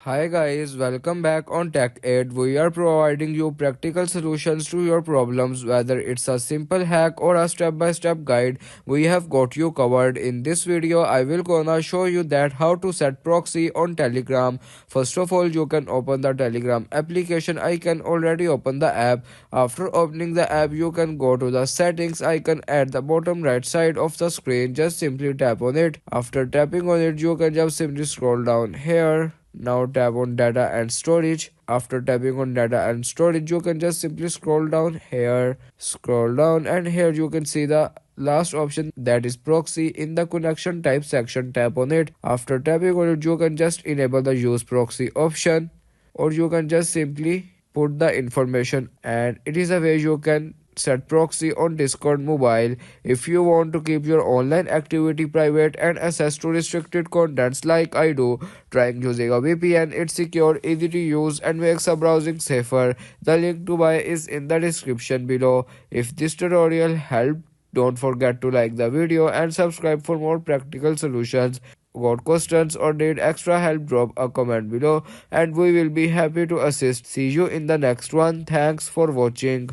Hi guys, welcome back on Tech Aid. We are providing you practical solutions to your problems, whether it's a simple hack or a step-by-step guide. We have got you covered. In this video, I will gonna show you that how to set proxy on Telegram. First of all, you can open the Telegram application. I can already open the app. After opening the app, you can go to the settings icon at the bottom right side of the screen. Just simply tap on it. After tapping on it, you can just simply scroll down here. Now tap on data and storage. After tapping on data and storage, you can just simply scroll down here. Scroll down and here you can see the last option, that is proxy. In the connection type section, tap on it. After tapping on it, you can just enable the use proxy option, or you can just simply put the information, and it is a way you can set proxy on Discord mobile. If you want to keep your online activity private and access to restricted contents like I do, trying using a VPN, it's secure, easy to use, and makes a browsing safer. The link to buy is in the description below. If this tutorial helped, don't forget to like the video and subscribe for more practical solutions. Got questions or need extra help, drop a comment below and we will be happy to assist. See you in the next one. Thanks for watching.